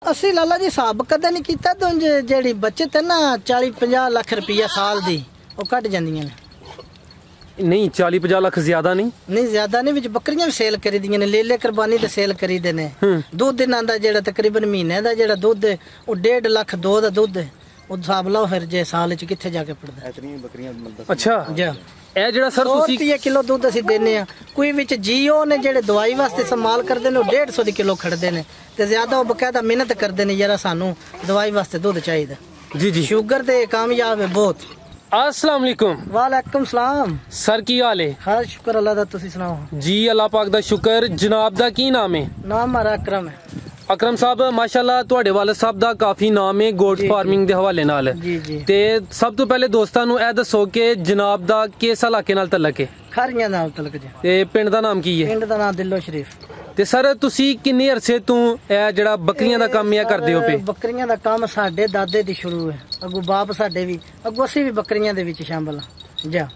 ਅਸੀਂ ਲਾਲਾ ਜੀ ਹਿਸਾਬ ਕਦੇ ਨਹੀਂ ਕੀਤਾ ਤਾਂ ਜਿਹੜੀ ਬਚਤ ਹੈ ਨਾ 40-50 ਲੱਖ ਰੁਪਈਆ ਸਾਲ ਦੀ ਉਹ ਕੱਢ ਜਾਂਦੀਆਂ ਨੇ। नहीं 40-50 ਲੱਖ ਜ਼ਿਆਦਾ ਨਹੀਂ ਜ਼ਿਆਦਾ ਨਹੀਂ ਵਿੱਚ ਬੱਕਰੀਆਂ ਵੀ ਸੇਲ ਕਰੀਦੀਆਂ ਨੇ ਲੇਲੇ ਕੁਰਬਾਨੀ ਤੇ ਸੇਲ ਕਰੀਦੇ ਨੇ। ਦੁੱਧ ਇਹਨਾਂ ਦਾ ਜਿਹੜਾ ਤਕਰੀਬਨ ਮਹੀਨੇ ਦਾ ਜਿਹੜਾ ਦੁੱਧ ਹੈ ਉਹ 1.5 ਲੱਖ ਦੋ ਦਾ ਦੁੱਧ ਹੈ ਉਹ ਹਿਸਾਬ ਲਾਓ ਫਿਰ ਜੇ ਸਾਲ ਚ ਕਿੱਥੇ ਜਾ ਕੇ ਪੜਦਾ ਇਤਨੀਆਂ ਬੱਕਰੀਆਂ। ਅੱਛਾ ਜੀ ਇਹ ਜਿਹੜਾ ਸਰ ਤੁਸੀਂ 100 ਕਿਲੋ ਦੁੱਧ ਅਸੀਂ ਦਿੰਨੇ ਆ। ਕੋਈ ਵਿੱਚ ਜੀਓ ਨੇ ਜਿਹੜੇ ਦਵਾਈ ਵਾਸਤੇ ਇਸਤੇਮਾਲ ਕਰਦੇ ਨੇ ਉਹ 150 ਦੀ ਕਿਲੋ ਖੜਦੇ ਨੇ ਤੇ ਜ਼ਿਆਦਾ ਉਹ ਬਕਾਇਦਾ ਮਿਹਨਤ ਕਰਦੇ ਨੇ ਯਾਰਾ ਸਾਨੂੰ ਦਵਾਈ ਵਾਸਤੇ ਦੁੱਧ ਚਾਹੀਦਾ। जी जी शुगर ते कामयाब है बहुत। अस्सलाम वालेकुम। वालेकुम सलाम सर की हाल है? हर शुक्र अल्लाह दा तुसी सुनाओ। जी अल्लाह पाक दा शुक्र। जनाब दा की नाम है? नाम हमारा अकरम है। अकरम साहब माशाल्लाह तुहाडे वालिद साहब दा काफी नाम है गोट फार्मिंग दे हवाले नाल। जी जी ते सब तो पहले दोस्तां नू ए दसो कि जनाब दा किस इलाके नाल तल्लक है? खारियां नाल तल्लक जी। ते पिंड दा नाम की है? पिंड दा नाम दिलो शरीफ। ਤੇ ਸਰ ਤੁਸੀਂ ਕਿੰਨੇ ਅਰਸੇ ਤੋਂ ਇਹ ਜਿਹੜਾ ਬੱਕਰੀਆਂ ਦਾ ਕੰਮ ਇਹ ਕਰਦੇ ਹੋ ਪਏ? ਬੱਕਰੀਆਂ ਦਾ ਕੰਮ ਸਾਡੇ ਦਾਦੇ ਦੀ ਸ਼ੁਰੂ ਹੈ। ਅੱਗੋਂ ਬਾਪ ਸਾਡੇ ਵੀ ਅੱਗੋਂ ਅਸੀਂ ਵੀ ਬੱਕਰੀਆਂ ਦੇ ਵਿੱਚ ਸ਼ਾਮਲ ਹਾਂ। ਜਾ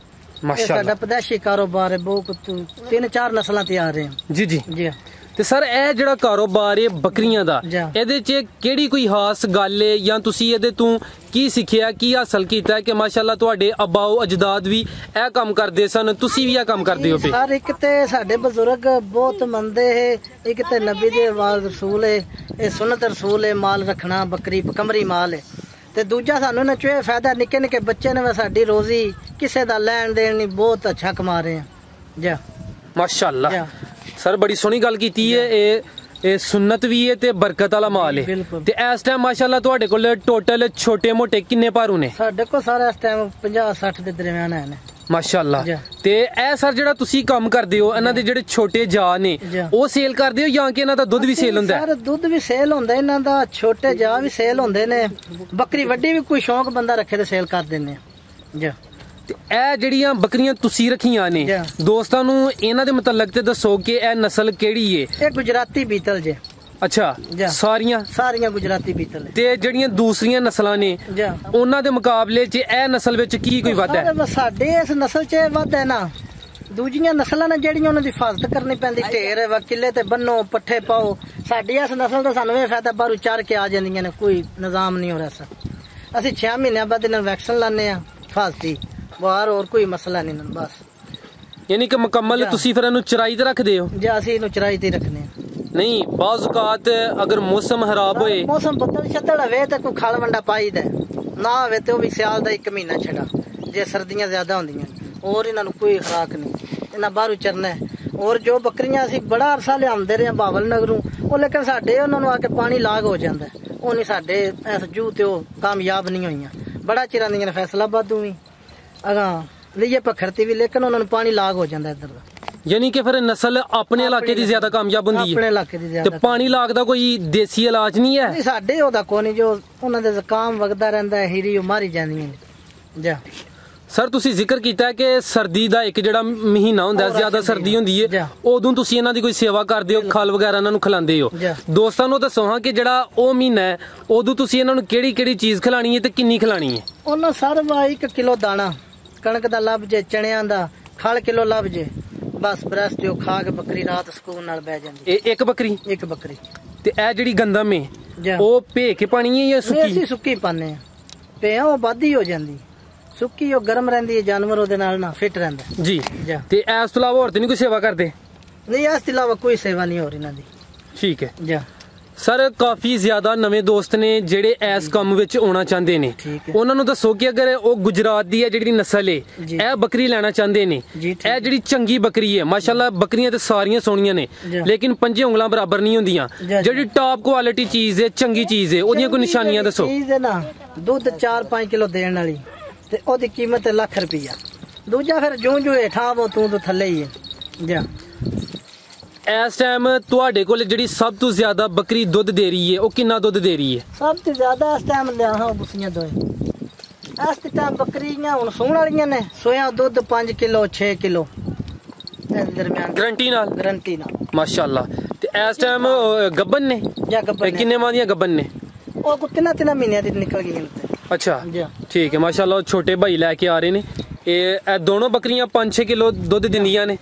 ਮਾਸ਼ਾਅੱਲਾ ਸਾਡਾ ਪਦਾਸ਼ੀ ਕਾਰੋਬਾਰ ਹੈ ਬਹੁਤ 3-4 ਨਸਲਾਂ ਤੇ ਆ ਰਹੇ ਹਾਂ। ਜੀ ਜੀ ਜੀ। ਤੇ ਸਰ ਇਹ ਜਿਹੜਾ ਕਾਰੋਬਾਰ ਹੈ ਬੱਕਰੀਆਂ ਦਾ ਇਹਦੇ 'ਚ ਕਿਹੜੀ ਕੋਈ ਖਾਸ ਗੱਲ ਹੈ ਜਾਂ ਤੁਸੀਂ ਇਹਦੇ ਤੋਂ ਕੀ ਸਿੱਖਿਆ ਕੀ ਹਾਸਲ ਕੀਤਾ ਕਿ ਮਾਸ਼ਾਅੱਲਾ ਤੁਹਾਡੇ ਅਬਾਓ ਅਜਦਾਦ ਵੀ ਇਹ ਕੰਮ ਕਰਦੇ ਸਨ ਤੁਸੀਂ ਵੀ ਇਹ ਕੰਮ ਕਰਦੇ ਹੋ ਪਏ? ਸਰ ਇੱਕ ਤੇ ਸਾਡੇ ਬਜ਼ੁਰਗ ਬਹੁਤ ਮੰਨਦੇ ਹੈ ਇੱਕ ਤੇ ਨਬੀ ਦੇ ਵਾਲ ਰਸੂਲ ਹੈ ਇਹ ਸੁਨਨਤ ਰਸੂਲ ਹੈ ਮਾਲ ਰੱਖਣਾ ਬੱਕਰੀ ਕਮਰੀ ਮਾਲ ਹੈ ਤੇ ਦੂਜਾ ਸਾਨੂੰ ਨਾ ਚੋਏ ਫਾਇਦਾ ਨਿੱਕੇ ਨਿੱਕੇ ਬੱਚੇ ਨੇ ਸਾਡੀ ਰੋਜ਼ੀ ਕਿਸੇ ਦਾ ਲੈਣ ਦੇਣ ਨਹੀਂ ਬਹੁਤ ਅੱਛਾ ਕਮਾ ਰਹੇ ਆ। ਜਾ ਮਾਸ਼ਾਅੱਲਾ सर बड़ी सोहनी गल कीती है। ये सुन्नत भी है ते बरकत वाला माल है। ते इस टाइम माशाल्लाह तुहाडे कोल टोटल छोटे मोटे किन्ने भारू ने? साडे कोल सारा इस टाइम 50-60 दे दरमियान है माशाल्लाह। ते ए सर जेड़ा तुसी काम करदे हो इन्हां दे जेड़े छोटे जा ने ओ सेल करदे हो या कि इन्हां दा दुध भी सेल हुंदा है? सर दुध भी सेल हुंदा है इन्हां दा छोटे जा भी सेल हुंदे ने बकरी वड्डी भी कोई शौक बंदा रखे ते सेल कर दिंदे जी। ਇਹ ਜਿਹੜੀਆਂ ਬੱਕਰੀਆਂ ਤੁਸੀਂ ਰੱਖੀਆਂ ਨੇ ਦੋਸਤਾਂ ਨੂੰ ਇਹਨਾਂ ਦੇ ਮੁਤਲਕ ਤੇ ਦੱਸੋ ਕਿ ਇਹ ਨਸਲ ਕਿਹੜੀ ਏ? ਇਹ ਗੁਜਰਾਤੀ ਬੀਤਲ ਜੇ। ਅੱਛਾ ਸਾਰੀਆਂ ਗੁਜਰਾਤੀ ਬੀਤਲ ਤੇ ਜਿਹੜੀਆਂ ਦੂਸਰੀਆਂ ਨਸਲਾਂ ਨੇ ਉਹਨਾਂ ਦੇ ਮੁਕਾਬਲੇ 'ਚ ਇਹ ਨਸਲ ਵਿੱਚ ਕੀ ਕੋਈ ਵਾਧਾ ਹੈ? ਸਾਡੇ ਇਸ ਨਸਲ 'ਚ ਵਾਧਾ ਹੈ ਨਾ ਦੂਜੀਆਂ ਨਸਲਾਂ ਨੇ ਜਿਹੜੀਆਂ ਉਹਨਾਂ ਦੀ ਹਿਫਾਜ਼ਤ ਕਰਨੀ ਪੈਂਦੀ ਢੇਰ ਕਿੱਲੇ ਤੇ ਬੰਨੋ ਪੱਠੇ ਪਾਓ। ਸਾਡੀ ਇਸ ਨਸਲ ਦਾ ਸਾਨੂੰ ਇਹ ਫਾਇਦਾ ਬਾਹਰੋਂ ਚੜ ਕੇ ਆ ਜਾਂਦੀਆਂ ਨੇ ਕੋਈ ਨਿਜ਼ਾਮ ਨਹੀਂ ਹੋ ਰਿਹਾ ਸਰ। ਅਸੀਂ 6 ਮਹੀਨਿਆਂ ਬਾਅਦ ਇਹਨਾਂ ਵੈਕਸੀਨ ਲਾਉਂਦੇ ਆ ਹਿਫਾਜ਼ਤੀ ਬਾਹਰ ਹੋਰ ਕੋਈ ਮਸਲਾ ਨਹੀਂ ਬਸ। ਯਾਨੀ ਕਿ ਮੁਕੰਮਲ ਤੁਸੀਂ ਫਿਰ ਇਹਨੂੰ ਚਰਾਈ ਤੇ ਰੱਖਦੇ ਹੋ? ਜੀ ਅਸੀਂ ਇਹਨੂੰ ਚਰਾਈ ਤੇ ਰੱਖਨੇ ਆ। ਨਹੀਂ ਬਾਜ਼ ਔਕਾਤ ਅਗਰ ਮੌਸਮ ਖਰਾਬ ਹੋਏ ਮੌਸਮ ਬੱਦਲ ਛੱਤੜ ਹੋਵੇ ਤਾਂ ਕੋਈ ਖਲ ਵੰਡਾ ਪਾਈਦਾ ਨਾ ਹੋਵੇ ਤੇ ਉਹ ਵੀ ਸਿਆਲ ਦਾ 1 ਮਹੀਨਾ ਛੜਾ ਜੇ ਸਰਦੀਆਂ ਜ਼ਿਆਦਾ ਹੁੰਦੀਆਂ ਹੋਰ ਇਹਨਾਂ ਨੂੰ ਕੋਈ ਖੁਰਾਕ ਨਹੀਂ ਇਹਨਾਂ ਬਾਹਰੋਂ ਚਰਨਾ। ਔਰ ਜੋ ਬੱਕਰੀਆਂ ਅਸੀਂ ਬੜਾ ਅਰਸਾ ਲਿਆਉਂਦੇ ਰਹੇ ਬਾਵਲ ਨਗਰੋਂ ਉਹ ਲੇਕਿਨ ਸਾਡੇ ਉਹਨਾਂ ਨੂੰ ਆ ਕੇ ਪਾਣੀ ਲਾਗ ਹੋ ਜਾਂਦਾ ਉਹ ਨਹੀਂ ਸਾਡੇ ਇਸ ਜੂ ਤੇ ਉਹ ਕਾਮਯਾਬ ਨਹੀਂ ਹੋਈਆਂ। ਬੜਾ ਚਿਰਾਂ ਦੀਆਂ ਨੇ ਫੈਸਲਾਬਾਦੋਂ ਵੀ अगा लीए पखड़ती भी लेकिन उन्होंने पानी लाग हो जाता इधर दा। यानी कि फिर नस्ल अपने इलाके दी ज्यादा कामयाब हुंदी है? अपने इलाके दी ज्यादा। ते पानी लाग दा कोई देसी इलाज नहीं है? नहीं साडे ओदा कोई नहीं जो उन्हां दे ज़ुकाम वगदा रहंदा है हीरी मारी जांदियां ने। जा सर तुसी जिक्र कीता है कि सर्दी दा एक जेड़ा महीना हुंदा है ज्यादा सर्दी हुंदी है उदों तुसी इन्हां दी कोई सेवा करदे हो खल वगैरह इन्हां नूं खिलांदे हो। दोस्तां नूं दसो हां कि जेड़ा ओ महीना है उदों तुसी इन्हां नूं केड़ी-केड़ी चीज खिलानी है ते किन्नी खिलानी है? उन्हां सर 1 किलो दाना कणक दा लभ जे चणियां दा खल किलो लभ जे बस ब्रैस्ट जो खा के बकरी रात सुकून नाल बैठ जांदी। एक बकरी ते ए जेड़ी गंदम है ओ भे के पानी है या सुक्की? ਅਸੀਂ ਸੁੱਕੀ ਪਾਣੇ ਆ ਭਿਆਂ ਉਹ ਵਾਧੀ ਹੋ ਜਾਂਦੀ ਸੁੱਕੀ ਉਹ ਗਰਮ ਰਹਿੰਦੀ ਹੈ ਜਾਨਵਰ ਉਹਦੇ ਨਾਲ ਨਾ ਫਿੱਟ ਰਹਿੰਦਾ ਜੀ। ਤੇ ਇਸ ਤੋਂ ਇਲਾਵਾ ਹੋਰ ਤੇ ਨਹੀਂ ਕੋਈ ਸੇਵਾ ਕਰਦੇ? ਨਹੀਂ ਇਸ ਤੋਂ ਇਲਾਵਾ ਕੋਈ ਸੇਵਾ ਨਹੀਂ ਹੋ ਰਹੀ ਇਹਨਾਂ ਦੀ। ਠੀਕ ਹੈ ਜੀ ਸਰ ਕਾਫੀ ਜ਼ਿਆਦਾ ਨਵੇਂ ਦੋਸਤ ਨੇ ਜਿਹੜੇ ਇਸ ਕੰਮ ਵਿੱਚ ਆਉਣਾ ਚਾਹੁੰਦੇ ਨੇ ਉਹਨਾਂ ਨੂੰ ਦੱਸੋ ਕਿ ਅਗਰ ਉਹ ਗੁਜਰਾਤ ਦੀ ਹੈ ਜਿਹੜੀ ਨਸਲ ਹੈ ਇਹ ਬੱਕਰੀ ਲੈਣਾ ਚਾਹੁੰਦੇ ਨੇ ਇਹ ਜਿਹੜੀ ਚੰਗੀ ਬੱਕਰੀ ਹੈ ਮਾਸ਼ਾਅੱਲਾ ਬੱਕਰੀਆਂ ਤੇ ਸਾਰੀਆਂ ਸੋਹਣੀਆਂ ਨੇ ਲੇਕਿਨ 5 ਉਂਗਲਾਂ ਬਰਾਬਰ ਨਹੀਂ ਹੁੰਦੀਆਂ ਜਿਹੜੀ ਟਾਪ ਕੁਆਲਿਟੀ ਚੀਜ਼ ਹੈ ਚੰਗੀ ਚੀਜ਼ ਹੈ ਉਹਦੀਆਂ ਕੋਈ ਨਿਸ਼ਾਨੀਆਂ ਦੱਸੋ? ਚੀਜ਼ ਹੈ ਨਾ ਦੁੱਧ 4-5 ਕਿਲੋ ਦੇਣ ਵਾਲੀ ਤੇ ਉਹਦੀ ਕੀਮਤ ਹੈ ਲੱਖ ਰੁਪਈਆ। ਦੂਜਾ ਫਿਰ ਜੂੰ ਜੂ ਹੇਠਾਂ ਉਹ ਤੂੰ ਤੋਂ ਥੱਲੇ ਹੀ ਹੈ। ਜਾ इस टाइम तुहाडे कोल जिहड़ी सब तो ज्यादा बकरी दुध दे रही है वो कितना दुध दे रही है? सब तो ज्यादा इस टाइम लिया हां बुसियां दोए इस टाइम बकरियां हुन सूण वालियां ने सोया दुध 5 किलो 6 किलो इस दरमियान गारंटी नाल माशाअल्लाह। ते इस टाइम गब्बन ने या गब्बन किन्ने माह दियां गब्बन ने? ओ को 3 महीने दी निकल गई ने। अच्छा ठीक है माशाअल्लाह छोटे भाई लेके आ रहे ने ये दोनों बकरियां 5-6 किलो दुध दिंदियां ने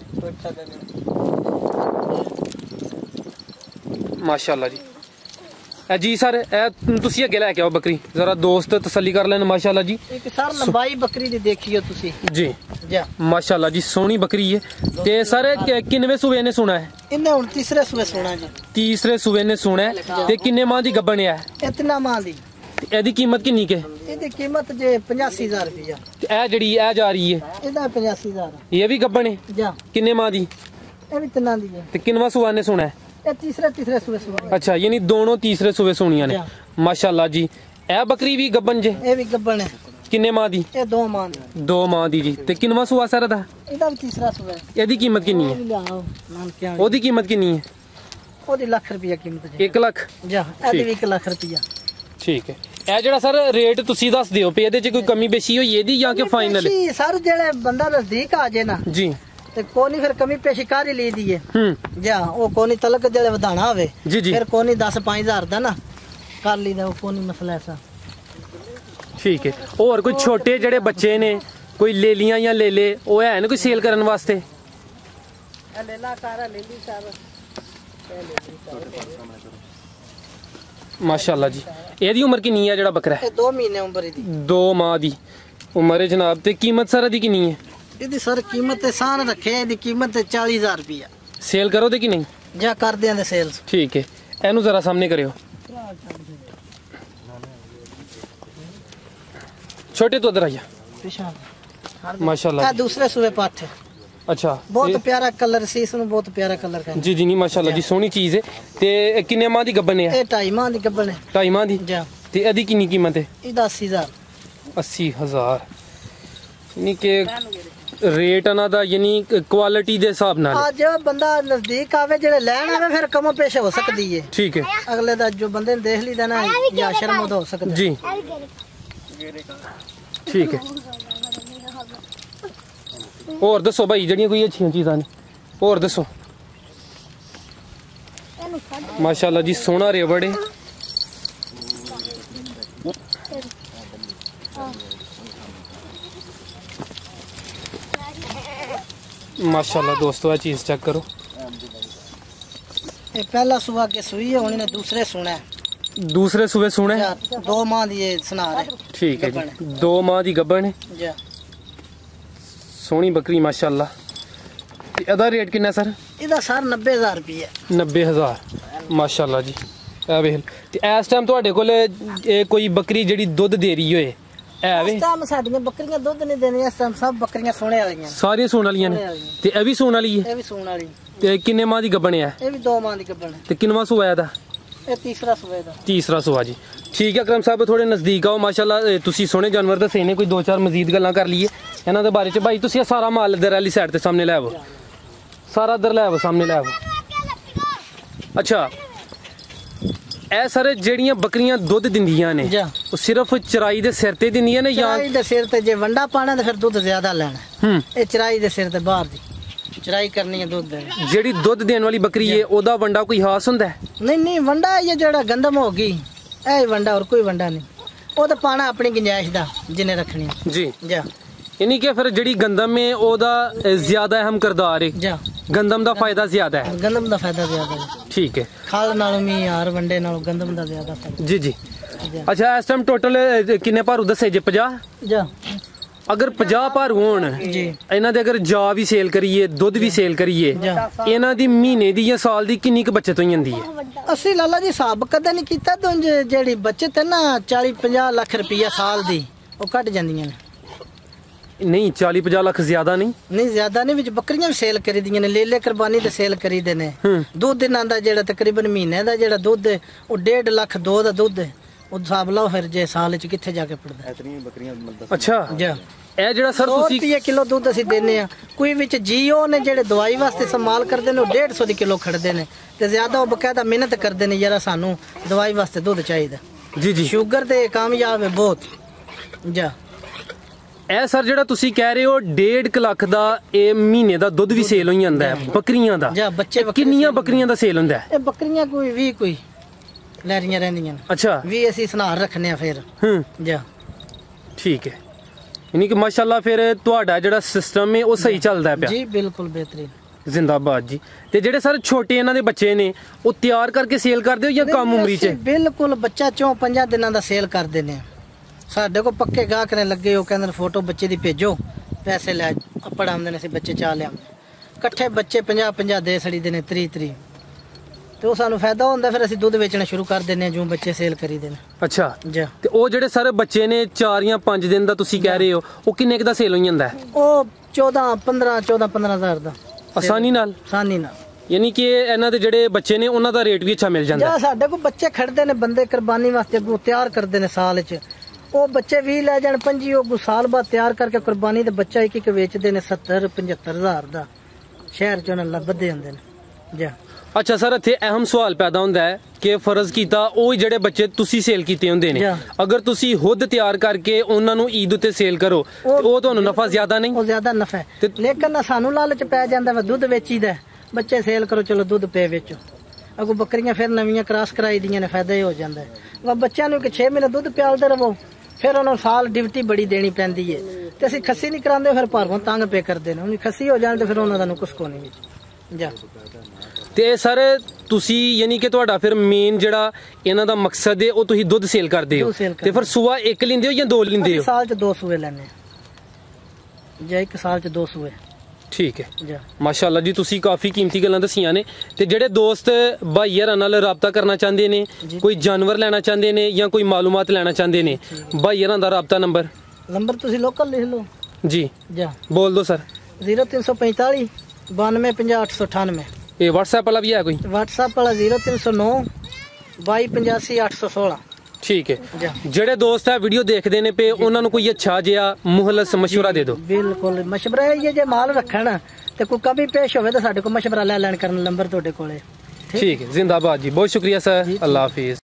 माशाअल्लाह जी। जी सर ਤੁਸੀਂ ਅੱਗੇ ਲੈ ਕੇ ਆਓ ਬੱਕਰੀ ਜ਼ਰਾ ਦੋਸਤ ਤਸੱਲੀ ਕਰ ਲੈਣ ਮਾਸ਼ਾਅੱਲਾ ਜੀ ਇੱਕ ਸਰ ਲੰਬਾਈ ਬੱਕਰੀ ਦੀ ਦੇਖਿਓ ਤੁਸੀਂ ਜੀ ਜਾ ਮਾਸ਼ਾਅੱਲਾ ਜੀ ਸੋਹਣੀ ਬੱਕਰੀ ਹੈ ਤੇ ਸਰ ਕਿੰਨਵੇਂ ਸੂਏ ਨੇ ਸੁਣਾ ਹੈ ਇਹਨੇ ਹੁਣ ਤੀਸਰੇ ਸੂਏ ਸੁਣਾ ਜੀ ਤੀਸਰੇ ਸੂਏ ਨੇ ਸੁਣਾ ਹੈ ਤੇ ਕਿੰਨੇ ਮਾਹ ਦੀ ਗੱਭਣ ਹੈ ਇਤਨਾ ਮਾਹ ਦੀ ਇਹਦੀ ਕੀਮਤ ਕਿੰਨੀ ਕੇ ਇਹਦੀ ਕੀਮਤ ਜੇ 85000 ਰੁਪਇਆ ਇਹ ਜਿਹੜੀ ਇਹ ਜਾ ਰਹੀ ਹੈ ਇਹਦਾ 85000 ਇਹ ਵੀ ਗੱਭਣ ਹੈ ਜਾ ਕਿੰਨੇ ਮਾਹ ਦੀ ਇਹ ਵੀ ਤਿੰਨਾਂ ਦੀ ਹੈ ਤੇ ਕਿੰਨਵਾਂ ਸੂਆ ਨੇ ਸੁਣਾ ਹੈ ਇਹ ਤੀਸਰੇ ਸੂਏ ਸੁਣਾ अच्छा यानी दोनों तीसरे सूबे सोनिया ने माशाल्लाह जी ए बकरी भी गब्बन जे ਇਹ ਵੀ ਗੱਬਣ ਹੈ किन्ने माह दी ਇਹ 2 ਮਾਹ ਦੀ 2 माह दी जी ते किन्नवा सूआ सर दा ਇਹਦਾ ਵੀ ਤੀਸਰਾ ਸੂਆ ਹੈ ਇਹਦੀ ਕੀਮਤ ਕਿੰਨੀ ਹੈ ਲਿਆਓ ਨਾਮ ਕੀ ਉਹਦੀ ਕੀਮਤ ਕਿੰਨੀ ਹੈ ਉਹਦੀ ਲੱਖ ਰੁਪਇਆ ਕੀਮਤ ਜੀ 1 ਲੱਖ ਜਾ ਇਹਦੀ ਵੀ 1 ਲੱਖ ਰੁਪਇਆ ਠੀਕ ਹੈ ਇਹ ਜਿਹੜਾ ਸਰ ਰੇਟ ਤੁਸੀਂ ਦੱਸ ਦਿਓ ਪਈ ਇਹਦੇ ਚ ਕੋਈ ਕਮੀ ਬੇਸ਼ੀ ਹੋਈ ਇਹਦੀ ਜਾਂ ਕਿ ਫਾਈਨਲ ਜੀ ਸਰ ਜਿਹੜੇ ਬੰਦਾ ਨਜ਼ਦੀਕ ਆ ਜੇ ਨਾ ਜੀ ਤੇ ਕੋਨੀ ਫਿਰ ਕਮੀ ਪੇਸ਼ੀ ਕਰ ਹੀ ਲਈ ਦੀ ਹੈ ਜਾ ਉਹ ਕੋਨੀ ਤਲਕ ਜਿਹੜੇ ਵਧਾਣਾ ਹੋਵੇ ਫਿਰ ਕੋਨੀ 10-5000 ਦਾ ਨਾ ਕਰ ਲਈਦਾ ਉਹ ਕੋਨੀ ਮਸਲਾ ਐਸਾ ਠੀਕ ਹੈ ਹੋਰ ਕੋਈ ਛੋਟੇ ਜਿਹੜੇ ਬੱਚੇ ਨੇ ਕੋਈ ਲੇਲੀਆਂ ਜਾਂ ਲੇਲੇ ਉਹ ਹੈ ਨਾ ਕੋਈ ਸੇਲ ਕਰਨ ਵਾਸਤੇ ਇਹ ਲੇਲਾ ਕਾਰਾ ਲੇਲੀ ਸਾਰਾ ਮਾਸ਼ਾਅੱਲਾ ਜੀ ਇਹਦੀ ਉਮਰ ਕਿੰਨੀ ਹੈ ਜਿਹੜਾ ਬੱਕਰਾ ਇਹ 2 ਮਹੀਨੇ ਉਮਰ ਦੀ 2 ਮਾਹ ਦੀ ਉਮਰ ਹੈ ਜਨਾਬ ਤੇ ਕੀਮਤ ਸਰ ਦੀ ਕਿੰਨੀ ਹੈ ਇਹਦੀ ਸਰ ਕੀਮਤ ਤੇ ਸਾਨ ਰੱਖਿਆ ਇਹਦੀ ਕੀਮਤ ਤੇ 40000 ਰੁਪਇਆ ਸੇਲ ਕਰੋ ਤੇ ਕਿ ਨਹੀਂ ਜਾਂ ਕਰਦੇ ਆਂ ਦੇ ਸੇਲਸ ਠੀਕ ਹੈ ਇਹਨੂੰ ਜ਼ਰਾ ਸਾਹਮਣੇ ਕਰਿਓ ਛੋਟੇ ਤੋਂ ਇਧਰ ਆਇਆ ਪਿਛਾ माशाल्लाह ਇਹ ਦੂਸਰੇ ਸੂਏ ਪਾਠ ਹੈ अच्छा बहुत प्यारा कलर सी इसमें बहुत प्यारा कलर का जी जी नहीं माशाल्लाह जी सोहनी चीज है ते किन्ने माह दी गब्बन है ये 2.5 माह दी गब्बन है 2.5 माह दी जा ते एदी किन्नी कीमत है ਇਹਦਾ 80000 80000 यानी कि रेट ना दा यानी क्वालिटी दे हिसाब नाल आज बंदा नजदीक आवे जेड़े लेन आवे फिर कमो पेश हो सकदी है ठीक है अगले दा जो बंदे ने देख लीदा ना या शर्म हो सकदा जी ठीक है और दसो भाई जड़ियां कोई अच्छी चीज़ां ने और दसो माशाल्लाह जी सोना रेवड़ है माशाल्लाह दोस्तों ये चीज चेक करो ये पहला सुबह के सुई है उन्होंने दूसरे सुना है दूसरे सुबह सुने 2 माह दी ये सुना है ठीक है जी 2 माह दी गब्बन है जी सोहनी बकरी माशाल्लाह ਇਹਦਾ ਰੇਟ ਕਿੰਨਾ ਸਰ ਇਹਦਾ ਸਰ 90000 ਰੁਪਏ 90000 ਮਾਸ਼ਾਅੱਲਾ ਜੀ ਇਹ ਵੇਖ ਤੇ ਇਸ ਟਾਈਮ ਤੁਹਾਡੇ ਕੋਲ ਕੋਈ ਬੱਕਰੀ ਜਿਹੜੀ ਦੁੱਧ ਦੇ ਰਹੀ ਹੋਏ ਹੈ ਵੇ ਇਸ ਟਾਈਮ ਸਾਡੀਆਂ ਬੱਕਰੀਆਂ ਦੁੱਧ ਨਹੀਂ ਦੇਣੀਆਂ ਇਸ ਟਾਈਮ ਸਭ ਬੱਕਰੀਆਂ ਸੋਹਣੇ ਵਾਲੀਆਂ ਸਾਰੀਆਂ ਸੂਣ ਵਾਲੀਆਂ ਨੇ ਤੇ ਇਹ ਵੀ ਸੂਣ ਵਾਲੀ ਹੈ ਇਹ ਵੀ ਸੂਣ ਵਾਲੀ ਤੇ ਕਿੰਨੇ ਮਾਹ ਦੀ ਗੱਭਣ ਹੈ ਇਹ ਵੀ 2 ਮਾਹ ਦੀ ਗੱਭਣ ਹੈ ਤੇ ਕਿੰਨਵਾਂ ਸੂਆ ਇਹਦਾ ਇਹ ਤੀਸਰਾ ਸੂਆ ਦਾ ਤੀਸਰਾ ਸੂਆ ਜੀ ਠੀਕ ਹੈ ਅਕਰਮ ਸਾਹਿਬ ਥੋੜੇ ਨਜ਼ਦੀਕ ਆਓ ਮਾਸ਼ਾਅੱਲਾ ਤੁਸੀਂ ਸੋਹਣੇ ਜਾਨਵਰ ਦੱਸੇ ਨੇ ਕੋਈ 2-4 ਮਜ਼ੀਦ ਗੱਲਾਂ ਕਰ ਲਈਏ ਇਹਨਾਂ ਦੇ ਬਾਰੇ ਚ ਭਾਈ ਤੁਸੀਂ ਸਾਰਾ ਮਾਲ ਇਧਰ ਵਾਲੀ ਸਾਈਡ ਤੇ ਸਾਹਮਣੇ ਲੈ ਆਵੋ सारा इधर ले आओ सामने ले आओ अच्छा ए सर जेड़ियां बकरियां दुध दिंदियां ने वो सिर्फ चराई दे सिर ते दिंदियां ने या चराई दे सिर ते जे वंडा पाना ते फिर दुध ज्यादा लेना ए चराई दे सिर ते बाहर दी चराई करनी है दुध देने जेड़ी दुध देने वाली बकरी है ओदा वंडा कोई खास हुंदा है नहीं नहीं वंडा ये जेड़ा गंदम होगी ए वंडा और कोई वंडा नहीं ओ तो पाना अपनी गुंजाइश दा जिन्ने रखनी जी जा यानी कि फिर जेड़ी गंदम है ओदा ज्यादा अहम किरदार है जा गंदम दा फायदा ज्यादा है गंदम दा फायदा ज्यादा है ठीक है खाल नालों मी यार वंडे नालों गंदम दा ज्यादा फायदा जी जी अच्छा इस टाइम टोटल किन्ने भारू दसे जे 50 जा अगर 50 ਭਾਰੂ ਹੋਣ ਜੀ ਇਹਨਾਂ ਦੇ ਅਗਰ ਜਾ ਵੀ ਸੇਲ ਕਰੀਏ ਦੁੱਧ ਵੀ ਸੇਲ ਕਰੀਏ ਇਹਨਾਂ ਦੀ ਮਹੀਨੇ ਦੀ ਜਾਂ ਸਾਲ ਦੀ ਕਿੰਨੀ ਕੁ ਬਚਤ ਹੋ ਜਾਂਦੀ ਹੈ ਅਸੀਂ ਲਾਲਾ ਜੀ ਹਿਸਾਬ ਕਦੇ ਨਹੀਂ ਕੀਤਾ ਤਾਂ ਜਿਹੜੀ ਬਚਤ ਹੈ ਨਾ 40-50 ਲੱਖ ਰੁਪਇਆ ਸਾਲ ਦੀ ਉਹ ਕੱਟ ਜਾਂਦੀਆਂ ਨੇ नहीं 40-50 ਲੱਖ ਜ਼ਿਆਦਾ ਨਹੀਂ ਜ਼ਿਆਦਾ ਨਹੀਂ ਵਿੱਚ ਬੱਕਰੀਆਂ ਵੀ ਸੇਲ ਕਰੀ ਦੀਆਂ ਨੇ ਲੇਲੇ ਕੁਰਬਾਨੀ ਤੇ ਸੇਲ ਕਰੀਦੇ ਨੇ ਦੁੱਧ ਦਿਨਾਂ ਦਾ ਜਿਹੜਾ ਤਕਰੀਬਨ ਮਹੀਨੇ ਦਾ ਜਿਹੜਾ ਦੁੱਧ ਉਹ 1.5 ਲੱਖ 2 ਦਾ ਦੁੱਧ ਉਹ ਹਿਸਾਬ ਲਾਓ ਫਿਰ ਜੇ ਸਾਲ ਚ ਕਿੱਥੇ ਜਾ ਕੇ ਪੜਦਾ ਇਤਨੀਆਂ ਬੱਕਰੀਆਂ ਅੱਛਾ ਜਾ ਇਹ ਜਿਹੜਾ ਸਰ ਤੁਸੀਂ 100 ਕਿਲੋ ਦੁੱਧ ਅਸੀਂ ਦਿੰਨੇ ਆ ਕੋਈ ਵਿੱਚ ਜੀਓ ਨੇ ਜਿਹੜੇ ਦਵਾਈ ਵਾਸਤੇ ਇਸਤੇਮਾਲ ਕਰਦੇ ਨੇ ਉਹ 150 ਦੀ ਕਿਲੋ ਖੜਦੇ ਨੇ ਤੇ ਜ਼ਿਆਦਾ ਉਹ ਬਕਾਇਦਾ ਮਿਹਨਤ ਕਰਦੇ ਨੇ ਯਾਰਾ ਸਾਨੂੰ ਦਵਾਈ ਵਾਸਤੇ ਦੁੱਧ ਚਾਹੀਦਾ ਜੀ ਜੀ ਸ਼ੂਗਰ ਤੇ ਕਾਮਯਾਬ ਹੈ ਬਹੁਤ ਜਾ ਇਹ ਸਰ ਜਿਹੜਾ ਤੁਸੀਂ ਕਹਿ ਰਹੇ ਹੋ 1.5 ਲੱਖ ਦਾ ਇਹ ਮਹੀਨੇ ਦਾ ਦੁੱਧ ਵੀ ਸੇਲ ਹੋ ਜਾਂਦਾ ਹੈ ਬੱਕਰੀਆਂ ਦਾ ਜਾਂ ਬੱਚੇ ਕਿੰਨੀਆਂ ਬੱਕਰੀਆਂ ਦਾ ਸੇਲ ਹੁੰਦਾ ਹੈ ਇਹ ਬੱਕਰੀਆਂ ਕੋਈ 20 ਕੋਈ ਲੈ ਰਹੀਆਂ ਰਹਿੰਦੀਆਂ ਨੇ ਅੱਛਾ 20 ਅਸੀਂ ਸਨਾਰ ਰੱਖਨੇ ਆ ਫਿਰ ਜਾ ਠੀਕ ਹੈ ਯਾਨੀ ਕਿ ਮਾਸ਼ਾਅੱਲਾ ਫਿਰ ਤੁਹਾਡਾ ਜਿਹੜਾ ਸਿਸਟਮ ਹੈ ਉਹ ਸਹੀ ਚੱਲਦਾ ਪਿਆ ਜੀ ਬਿਲਕੁਲ ਬਿਹਤਰੀਨ जिंदाबाद जी। ते जेडे सर छोटे इन्हां दे बच्चे ने वो तैयार करके सेल करदे हो या कम उमरी च? बिल्कुल बच्चा 4-5 दिनों का सेल कर देने साडे को पक्के गाहक ने लगे हो कहंदे फोटो बच्चे दी भेजो पैसे लै अपड़ आंदे ने बच्चे चा लिया कट्ठे बच्चे 50-50 दे छड़ी देने 30 तो सानू फायदा होंदा फिर असं दुध बेचना शुरू कर देने जो बच्चे सेल करी देने। अच्छा जी। ते ओ जेडे सर बच्चे ने 4 या 5 दिन दा तुसी कह रहे हो वो किन्ने दा सेल हो जांदा है? ओ 14-15 हज़ार दा आसानी नाल यानी कि इन्हां दे जेडे बच्चे ने उन्हां दा रेट भी अच्छा मिल जांदा है। साडे को बच्चे खड़दे ने बंदे कुर्बानी वास्ते तैयार करदे ने साल च वो बच्चे 20 लै जान 25 साल बाद तैयार करके कुर्बानी दे बच्चा एक वेचदे ने 70-75 हज़ार दा शहर च उन्हां लभदे हुंदे ने जी। अच्छा सर इत्थे अहम सवाल पैदा होंदा है कि फर्ज कीता ਉਹ ਜਿਹੜੇ ਬੱਚੇ ਤੁਸੀਂ ਸੇਲ ਕੀਤੇ ਹੁੰਦੇ ਨੇ ਅਗਰ ਤੁਸੀਂ ਖੁਦ ਤਿਆਰ ਕਰਕੇ ਉਹਨਾਂ ਨੂੰ ਈਦ ਉੱਤੇ ਸੇਲ ਕਰੋ ਤੇ ਉਹ ਤੁਹਾਨੂੰ ਨਫਾ ਜ਼ਿਆਦਾ ਨਹੀਂ? ਉਹ ਜ਼ਿਆਦਾ ਨਫਾ ਹੈ ਲੇਕਿਨ ਸਾਨੂੰ ਲਾਲਚ ਪੈ ਜਾਂਦਾ ਵਾ ਦੁੱਧ ਵੇਚੀਦਾ ਬੱਚੇ ਸੇਲ ਕਰੋ ਚਲੋ ਦੁੱਧ ਪੇ ਵੇਚੋ ਅਗੋ ਬੱਕਰੀਆਂ ਫਿਰ ਨਵੀਆਂ ਕ੍ਰਾਸ ਕਰਾਈ ਦੀਆਂ ਨੇ ਫਾਇਦਾ ਹੀ ਹੋ ਜਾਂਦਾ ਹੈ। ਬੱਚਿਆਂ ਨੂੰ ਕਿ 6 ਮਹੀਨੇ ਦੁੱਧ ਪਿਆਲਦੇ ਰਹੋ ਫਿਰ ਉਹਨਾਂ ਨੂੰ ਸਾਲ ਡਿਊਟੀ ਬੜੀ ਦੇਣੀ ਪੈਂਦੀ ਹੈ ਤੇ ਅਸੀਂ ਖੱਸੀ ਨਹੀਂ ਕਰਾਉਂਦੇ ਫਿਰ ਭਾਰੋਂ ਤੰਗ ਪੇ ਕਰਦੇ ਨੇ ਉਹ ਖੱਸੀ ਹੋ ਜਾਣ ਤੇ ਫਿਰ ਉਹਨਾਂ ਦਾ ਨੂੰ ਕੁਛ ਕੋ ਨਹੀਂ ਵਿੱਚ ਜਾ। ਤੇ ਸਰ ਤੁਸੀਂ ਯਾਨੀ ਕਿ ਤੁਹਾਡਾ ਫਿਰ ਮੇਨ ਜਿਹੜਾ ਇਹਨਾਂ ਦਾ ਮਕਸਦ ਹੈ ਉਹ ਤੁਸੀਂ ਦੁੱਧ ਸੇਲ ਕਰਦੇ ਹੋ ਤੇ ਫਿਰ ਸੂਆ ਇੱਕ ਲਿੰਦੇ ਹੋ ਜਾਂ 2 ਲਿੰਦੇ ਹੋ? ਸਾਲ ਚ 2 ਸੂਏ ਲੈਣੇ ਜਾਂ ਇੱਕ ਸਾਲ ਚ 2 ਸੂਏ। ਠੀਕ ਹੈ ਮਾਸ਼ਾਅੱਲਾ ਜੀ ਤੁਸੀਂ ਕਾਫੀ ਕੀਮਤੀ ਗੱਲਾਂ ਦੱਸੀਆਂ ਨੇ। ਤੇ ਜਿਹੜੇ ਦੋਸਤ ਭਾਈ ਹਰਾਂ ਨਾਲ ਰਾਬਤਾ ਕਰਨਾ ਚਾਹੁੰਦੇ ਨੇ ਕੋਈ ਜਾਨਵਰ ਲੈਣਾ ਚਾਹੁੰਦੇ ਨੇ ਜਾਂ ਕੋਈ ਮਾਲੂਮਾਤ ਲੈਣਾ ਚਾਹੁੰਦੇ ਨੇ ਭਾਈ ਹਰਾਂ ਦਾ ਰਾਬਤਾ ਨੰਬਰ ਤੁਸੀਂ ਲੋਕਲ ਲਿਖ ਲਓ ਜੀ ਜਾ ਬੋਲ ਦਿਓ ਸਰ 0345 9250 898। ये व्हाट्सएप वाला भी है कोई? व्हाट्सएप वाला 0309 2285 816। ठीक है जेडे दोस्त है वीडियो देखते ने पे उन्होंने कोई अच्छा जिहा मुहलस मशवरा दे दो। बिल्कुल मशवरा ये जे माल रखन ते कोई कभी पेश होवे तो साडे को मशवरा ले लैन करन नंबर तोड़े कोले। ठीक है जिंदाबाद जी बहुत शुक्रिया सर अल्लाह हाफिज।